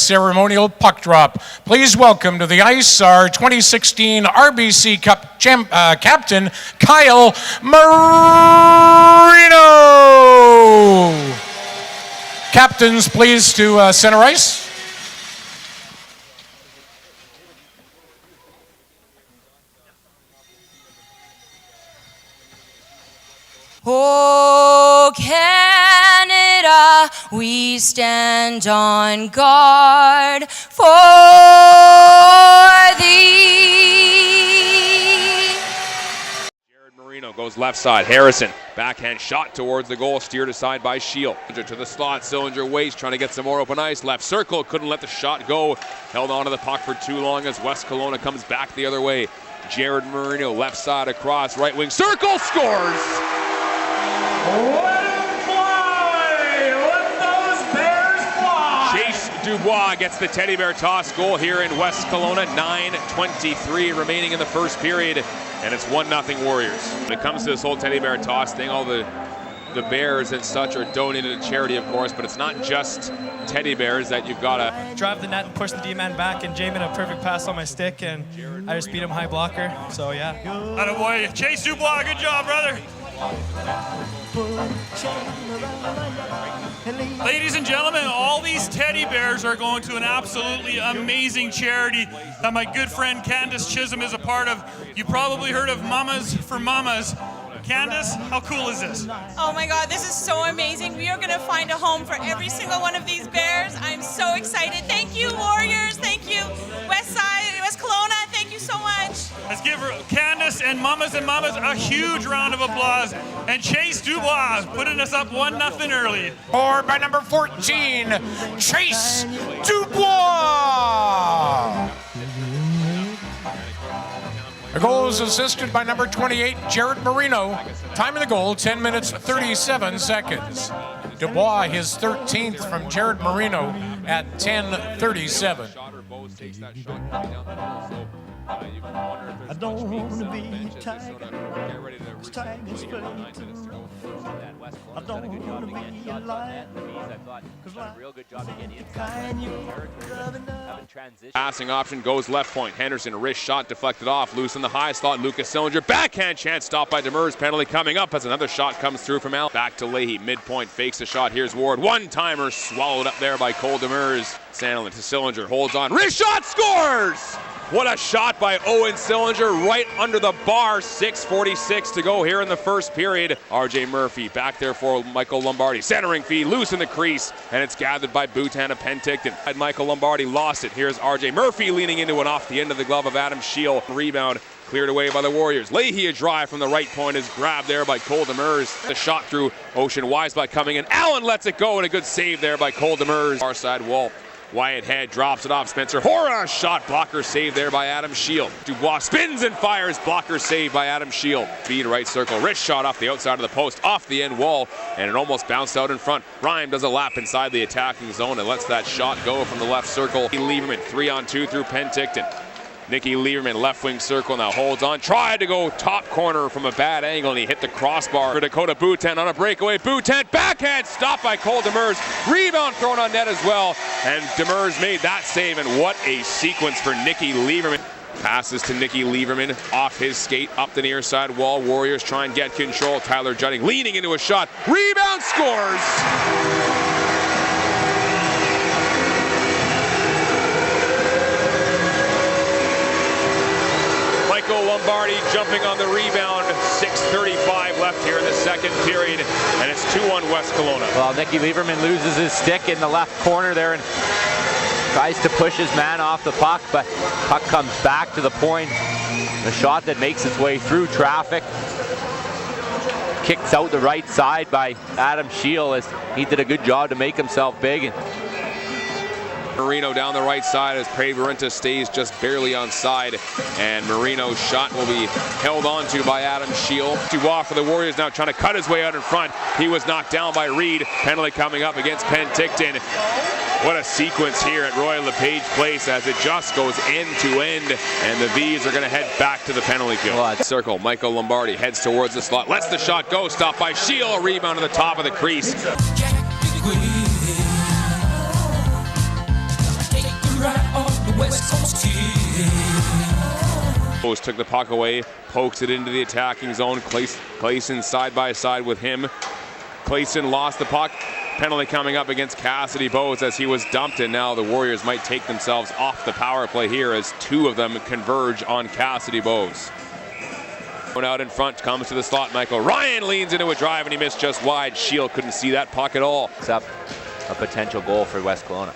ceremonial puck drop. Please welcome to the ice our 2016 RBC Cup captain, Kyle Marino. Captains, please to center ice. Oh, Canada, we stand on guard for thee. Jared Marino goes left side. Harrison, backhand shot towards the goal, steered aside by Shield. To the slot, Sillinger waits, trying to get some more open ice. Left circle, couldn't let the shot go. Held onto the puck for too long as West Kelowna comes back the other way. Jared Marino, left side across, right wing circle, scores! Let him fly! Let those Bears fly! Chase Dubois gets the teddy bear toss goal here in West Kelowna. 9:23 remaining in the first period, and it's 1-0 Warriors. When it comes to this whole teddy bear toss thing, all the bears and such are donated to charity, of course, but it's not just teddy bears that you've got to drive the net and push the D-man back, and Jay made a perfect pass on my stick, and I just beat him high blocker, so yeah. Attaboy. Chase Dubois, good job, brother. Ladies and gentlemen, all these teddy bears are going to an absolutely amazing charity that my good friend Candace Chisholm is a part of. You probably heard of Mamas for Mamas. Candace, how cool is this? Oh my God, this is so amazing. We are going to find a home for every single one of these bears. I'm so excited. Thank you, Warriors. Thank you, West Kelowna. Thank you so much. Let's give Candace and Mamas a huge round of applause. And Chase Dubois putting us up 1-0 early. Scored by number 14, Chase Dubois. The goal is assisted by number 28, Jared Marino. Time of the goal, 10 minutes, 37 seconds. Dubois, his 13th from Jared Marino at 10:37. I don't want to be a tiger. Tigers I don't want to be a lion. Passing option goes left point. Henderson, wrist shot deflected off. Loose in the high slot. Lucas Sillinger. Backhand chance stopped by Demers. Penalty coming up as another shot comes through from Al. Back to Leahy. Midpoint fakes the shot. Here's Ward. One-timer swallowed up there by Cole Demers. Sandlin to Sillinger. Holds on. Wrist shot. Scores! What a shot by Owen Sillinger right under the bar. 6:46 to go here in the first period. RJ Murphy back there for Michael Lombardi. Centering feed loose in the crease, and it's gathered by Bhutan of Penticton. Michael Lombardi lost it. Here's RJ Murphy leaning into it off the end of the glove of Adam Shield. Rebound cleared away by the Warriors. Leahy a drive from the right point is grabbed there by Cole Demers. The shot through Ocean Weisbach coming in. Allen lets it go, and a good save there by Cole Demers. Far side wall. Wyatt Head drops it off. Spencer Hora, shot blocker saved there by Adam Shield. Dubois spins and fires, blocker saved by Adam Shield. Feed right circle, wrist shot off the outside of the post, off the end wall, and it almost bounced out in front. Rhyme does a lap inside the attacking zone and lets that shot go from the left circle. Lieberman 3-on-2 through Penticton. Nicky Lieberman, left wing circle, now holds on. Tried to go top corner from a bad angle, and he hit the crossbar for Dakota Bhutan on a breakaway. Bhutan, backhand, stopped by Cole Demers. Rebound thrown on net as well, and Demers made that save, and what a sequence for Nicky Lieberman. Passes to Nicky Lieberman, off his skate, up the near side wall. Warriors try and get control. Tyler Juding leaning into a shot. Rebound, scores! Michael Lombardi jumping on the rebound. 6:35 left here in the second period, and it's 2-1 West Kelowna. Well, Nicky Lieberman loses his stick in the left corner there and tries to push his man off the puck, but puck comes back to the point. The shot that makes its way through traffic. Kicks out the right side by Adam Shield as he did a good job to make himself big. Marino down the right side as Preverinta stays just barely onside, and Marino's shot will be held on to by Adam Shield. Dubois for the Warriors now trying to cut his way out in front. He was knocked down by Reed. Penalty coming up against Penticton. What a sequence here at Royal LePage Place as it just goes end to end, and the Vees are going to head back to the penalty kill. Circle, Michael Lombardi heads towards the slot, lets the shot go, stopped by Shield. A rebound to the top of the crease. Took the puck away, pokes it into the attacking zone. Clayson side by side with him. Clayson lost the puck. Penalty coming up against Cassidy Bowes as he was dumped, and now the Warriors might take themselves off the power play here as two of them converge on Cassidy Bowes. Going out in front, comes to the slot. Michael Ryan leans into a drive and he missed just wide. Shield couldn't see that puck at all. It's up a potential goal for West Kelowna.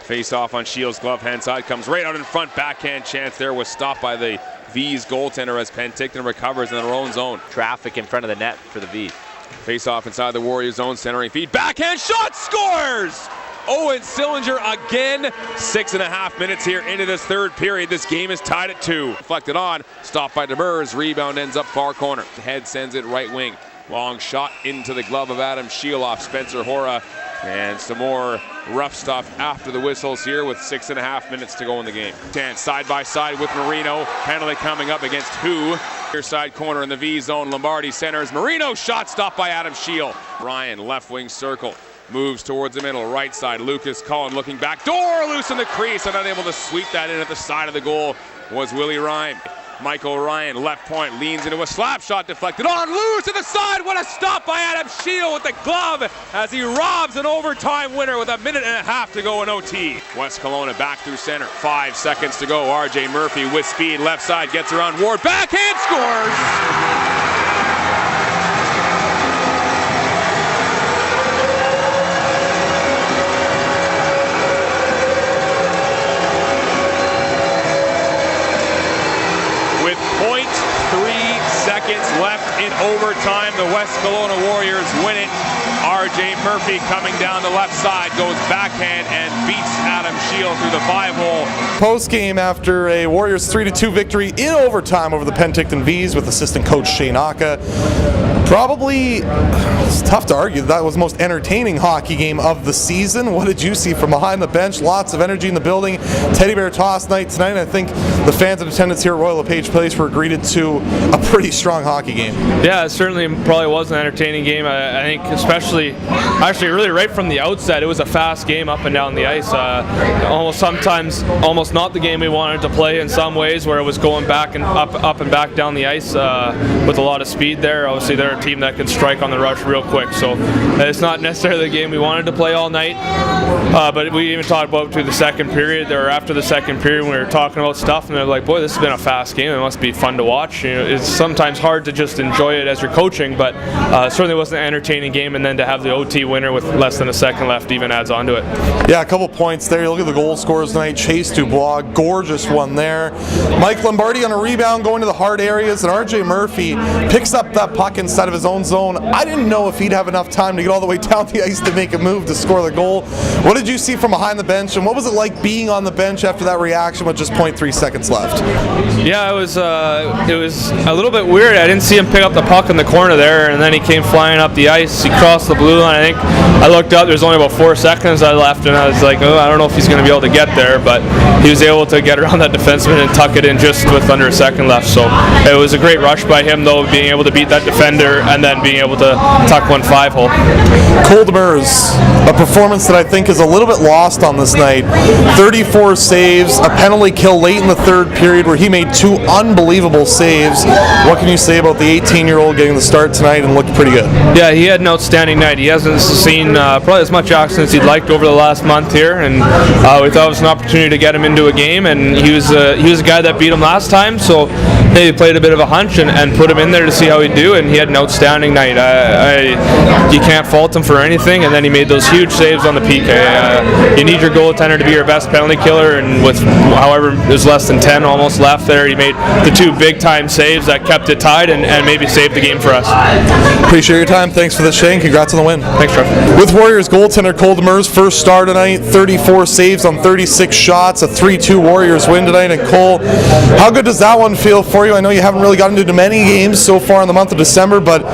Face off on Shield's glove hand side, comes right out in front. Backhand chance there was stopped by the Vees goaltender as Penticton recovers in their own zone. Traffic in front of the net for the Vees. Face off inside the Warriors zone, centering feed. Backhand shot, scores! Owen Sillinger again. 6.5 minutes here into this third period. This game is tied at 2. Deflected on, stopped by Demers. Rebound ends up far corner. The head sends it right wing. Long shot into the glove of Adam Sheeloff. Spencer Hora. And some more rough stuff after the whistles here with 6.5 minutes to go in the game. Dance side by side with Marino. Penalty coming up against who? Near side corner in the V zone. Lombardi centers. Marino shot stopped by Adam Shield. Ryan left wing circle. Moves towards the middle. Right side. Lucas Cullen looking back. Door loose in the crease and unable to sweep that in at the side of the goal was Willie Ryan. Michael Ryan, left point, leans into a slap shot, deflected on, loose to the side. What a stop by Adam Shield with the glove as he robs an overtime winner with 1.5 minutes to go in OT. West Kelowna back through center, 5 seconds to go. RJ Murphy with speed, left side, gets around Ward, backhand scores! Left in overtime, the West Kelowna Warriors win it. RJ Murphy coming down the left side goes backhand and beats Adam Shield through the 5-hole. Post-game after a Warriors 3-2 victory in overtime over the Penticton Vees with assistant coach Shane Aka. Probably, it's tough to argue that was the most entertaining hockey game of the season. What did you see from behind the bench? Lots of energy in the building. Teddy Bear Toss night tonight. I think the fans in attendance here at Royal LePage Place were greeted to a pretty strong hockey game. Yeah, it certainly probably was an entertaining game. I think especially, actually really right from the outset, it was a fast game up and down the ice. Sometimes almost not the game we wanted to play in some ways, where it was going back and up and back down the ice with a lot of speed there. Obviously they're a team that can strike on the rush real quick, so it's not necessarily the game we wanted to play all night, but we even talked about through the second period, or after the second period when we were talking about stuff, and they're like, boy, this has been a fast game, it must be fun to watch. You know, it's sometimes hard to just enjoy it as you're coaching, but certainly was an entertaining game, and then to have the OT winner with less than a second left even adds on to it. Yeah, a couple points there. You look at the goal scorers tonight. Chase Dubois, gorgeous one there. Mike Lombardi on a rebound going to the hard areas, and RJ Murphy picks up that puck inside of his own zone. I didn't know if he'd have enough time to get all the way down the ice to make a move to score the goal. What did you see from behind the bench, and what was it like being on the bench after that reaction with just 0.3 seconds left? Yeah, it was a little bit weird. I didn't see him pick up the puck in the corner there, and then he came flying up the ice. He crossed the blue line. I think I looked up, there's only about 4 seconds I left, and I was like, oh, I don't know if he's going to be able to get there, but he was able to get around that defenseman and tuck it in just with under a second left. So it was a great rush by him, though, being able to beat that defender and then being able to tuck 1 5-hole. Cole Demers, a performance that I think is a little bit lost on this night. 34 saves, a penalty kill late in the third period where he made 2 unbelievable saves. What can you say about the 18-year-old getting the start tonight and looked pretty good? Yeah, he had an outstanding night. He hasn't seen probably as much action as he'd liked over the last month here, and we thought it was an opportunity to get him into a game, and he was a guy that beat him last time, so they played a bit of a hunch and put him in there to see how he'd do, and he had an outstanding night. You can't fault him for anything, and then he made those huge saves on the PK. You need your goaltender to be your best penalty killer, and with however there's less than 10 almost left there, he made the 2 big-time saves that kept it tied and maybe saved the game for us. Appreciate your time. Thanks for the Shane. Congrats on the win. Thanks, Trev. With Warriors goaltender Cole Demers' first star tonight, 34 saves on 36 shots, a 3-2 Warriors win tonight. And Cole, how good does that one feel for you? I know you haven't really gotten into many games so far in the month of December, but but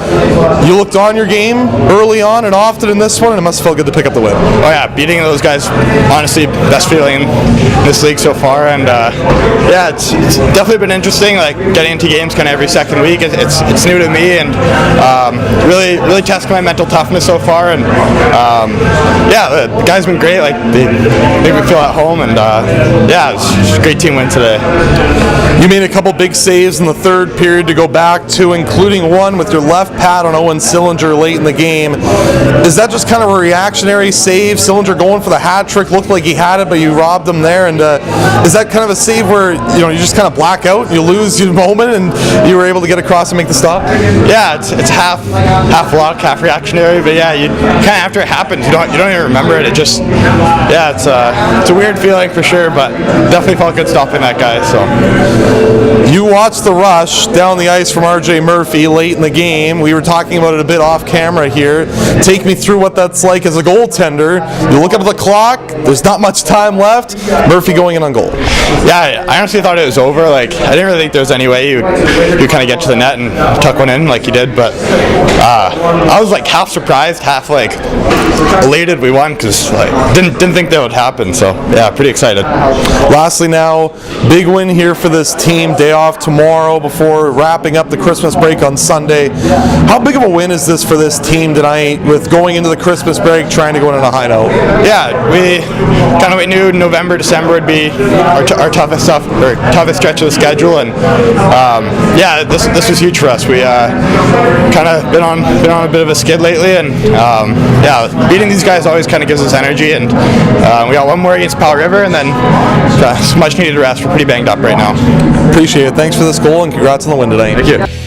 you looked on your game early on and often in this one, and it must have felt good to pick up the win. Oh yeah, beating those guys, honestly, best feeling in this league so far, and yeah, it's definitely been interesting. Like getting into games kind of every second week, it's new to me, and really testing my mental toughness so far. And yeah, the guys have been great. Like they make me feel at home, and yeah, it's a great team win today. You made a couple big saves in the third period to go back to, including one with your left pad on Owen Sillinger late in the game. Is that just kind of a reactionary save? Sillinger going for the hat trick, looked like he had it, but you robbed him there. And is that kind of a save where you just kind of black out, you lose your moment, and you were able to get across and make the stop? Yeah, it's half luck, half reactionary. But yeah, you kind of after it happens, you don't even remember it. It just it's a weird feeling for sure, but definitely felt good stopping that guy. So you watched the rush down the ice from RJ Murphy late in the game. We were talking about it a bit off camera here. Take me through what that's like as a goaltender. You look up at the clock, there's not much time left. Murphy going in on goal. Yeah, I honestly thought it was over. Like I didn't really think there was any way you kind of get to the net and tuck one in like you did, but I was like half surprised, half like elated we won, because like didn't think that would happen. So yeah, pretty excited. Lastly now, big win here for this team. Day off tomorrow before wrapping up the Christmas break on Sunday. How big of a win is this for this team tonight, with going into the Christmas break trying to go in on a high note? Yeah, we knew November, December would be our toughest stretch of the schedule, and yeah, this was huge for us. We kind of been on a bit of a skid lately, and yeah, beating these guys always kind of gives us energy, and we got one more against Powell River, and then much needed rest. We're pretty banged up right now. Appreciate it. Thanks for this goal, and congrats on the win tonight. Thank you.